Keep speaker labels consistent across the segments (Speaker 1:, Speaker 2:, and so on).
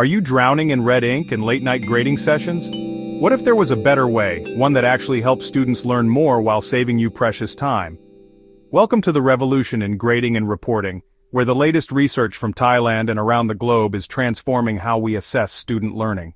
Speaker 1: Are you drowning in red ink and late-night grading sessions? What if there was a better way, one that actually helps students learn more while saving you precious time? Welcome to the revolution in grading and reporting, where the latest research from Thailand and around the globe is transforming how we assess student learning.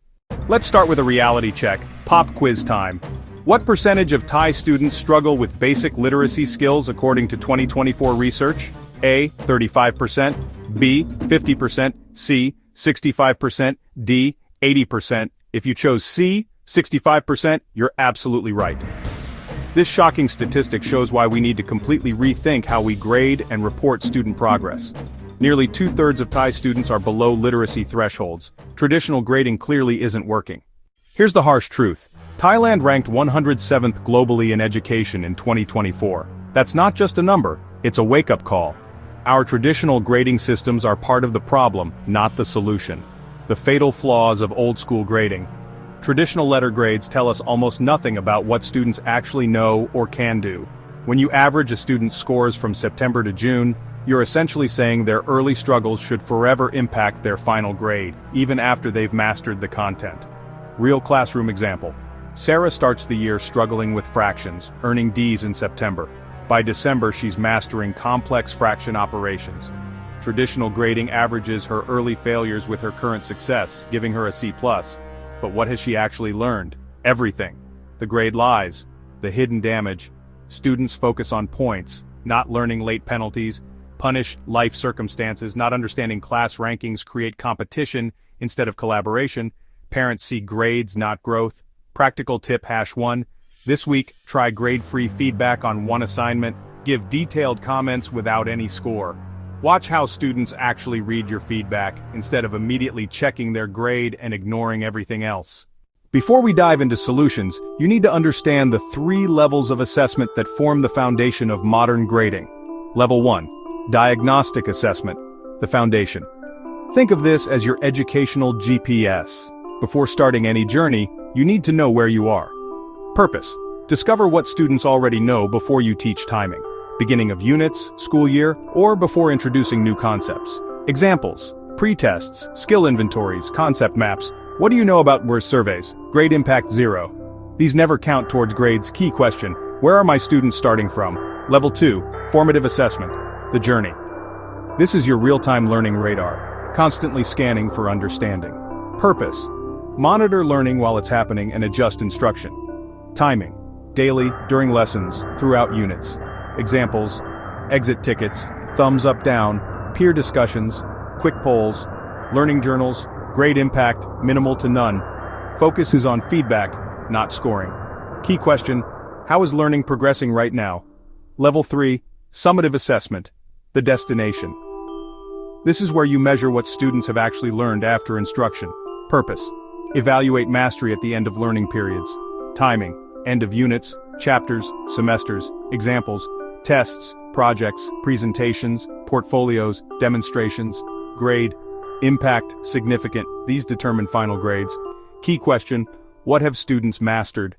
Speaker 1: Let's start with a reality check. Pop quiz time. What percentage of Thai students struggle with basic literacy skills according to 2024 research? A, 35%, B, 50%, C, 65%, D, 80%. If you chose C, 65%, you're absolutely right. This shocking statistic shows why we need to completely rethink how we grade and report student progress. Nearly 2/3 of Thai students are below literacy thresholds. Traditional grading clearly isn't working. Here's the harsh truth. Thailand ranked 107th globally in education in 2024. That's not just a number, it's a wake-up call. Our traditional grading systems are part of the problem, not the solution. The fatal flaws of old-school grading. Traditional letter grades tell us almost nothing about what students actually know or can do. When you average a student's scores from September to June, you're essentially saying their early struggles should forever impact their final grade, even after they've mastered the content. Real classroom example. Sarah starts the year struggling with fractions, earning D's in September. By December, she's mastering complex fraction operations. Traditional grading averages her early failures with her current success, giving her a C+. But what has she actually learned? Everything. The grade lies. The hidden damage. Students focus on points, not learning late penalties, punish life circumstances, not understanding class rankings, create competition instead of collaboration. Parents see grades, not growth. Practical tip #1. This week, try grade-free feedback on one assignment. Give detailed comments without any score. Watch how students actually read your feedback, instead of immediately checking their grade and ignoring everything else. Before we dive into solutions, you need to understand the 3 levels of assessment that form the foundation of modern grading. Level 1. Diagnostic assessment. The foundation. Think of this as your educational GPS. Before starting any journey, you need to know where you are. Purpose. Discover what students already know before you teach timing. Beginning of units, school year, or before introducing new concepts. Examples. Pre-tests, skill inventories, concept maps. What do you know about WERS surveys? Grade impact 0. These never count towards grades. Key question. Where are my students starting from? Level 2. Formative assessment. The journey. This is your real-time learning radar, constantly scanning for understanding. Purpose. Monitor learning while it's happening and adjust instruction. Timing. Daily, during lessons, throughout units. Examples. Exit tickets, thumbs up down, peer discussions, quick polls, learning journals, grade impact, minimal to none. Focus is on feedback, not scoring. Key question. How is learning progressing right now? Level 3. Summative assessment. The destination. This is where you measure what students have actually learned after instruction. Purpose. Evaluate mastery at the end of learning periods. Timing. End of units, chapters, semesters, examples, tests, projects, presentations, portfolios, demonstrations. Grade. Impact, significant. These determine final grades. Key question. What have students mastered?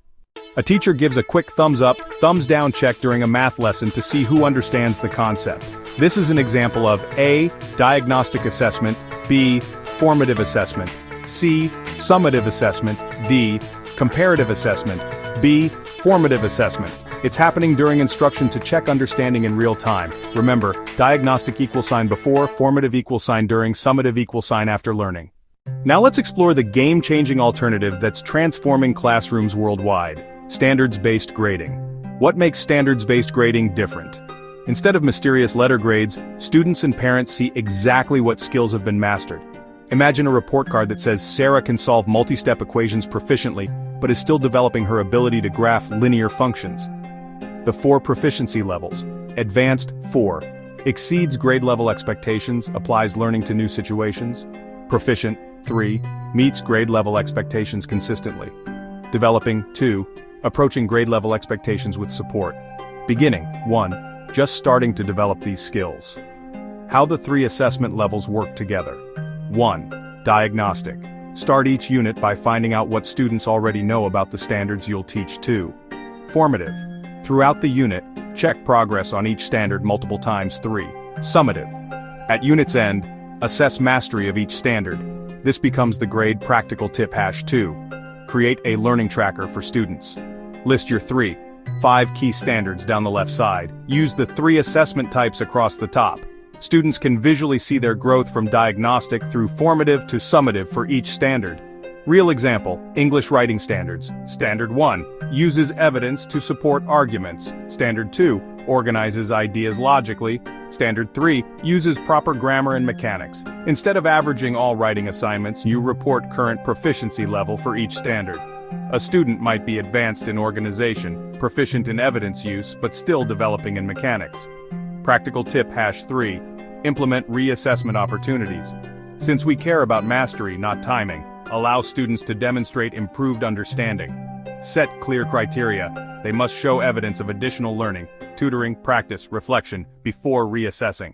Speaker 1: A teacher gives a quick thumbs up, thumbs down check during a math lesson to see who understands the concept. This is an example of A. Diagnostic assessment, B. Formative assessment, C. Summative assessment, D. Comparative assessment, B. Formative assessment. It's happening during instruction to check understanding in real time. Remember, diagnostic =sign before, formative =sign during, summative =sign after learning. Now let's explore the game-changing alternative that's transforming classrooms worldwide. Standards-based grading. What makes standards-based grading different? Instead of mysterious letter grades, students and parents see exactly what skills have been mastered. Imagine a report card that says Sarah can solve multi-step equations proficiently, but is still developing her ability to graph linear functions. The 4 proficiency levels. Advanced 4. Exceeds grade level expectations, applies learning to new situations. Proficient 3. Meets grade level expectations consistently. Developing 2. Approaching grade level expectations with support. Beginning 1. Just starting to develop these skills. How the 3 assessment levels work together. 1. Diagnostic. Start each unit by finding out what students already know about the standards you'll teach. 2. Formative. Throughout the unit, check progress on each standard multiple times. 3. Summative. At unit's end, assess mastery of each standard. This becomes the grade practical tip #2. Create a learning tracker for students. List your 5 key standards down the left side. Use the 3 assessment types across the top. Students can visually see their growth from diagnostic through formative to summative for each standard. Real example, English writing standards. Standard 1 uses evidence to support arguments. Standard 2 organizes ideas logically. Standard 3 uses proper grammar and mechanics. Instead of averaging all writing assignments, you report current proficiency level for each standard. A student might be advanced in organization, proficient in evidence use, but still developing in mechanics. Practical tip #3. Implement reassessment opportunities. Since we care about mastery, not timing, allow students to demonstrate improved understanding. Set clear criteria. They must show evidence of additional learning, tutoring, practice, reflection, before reassessing.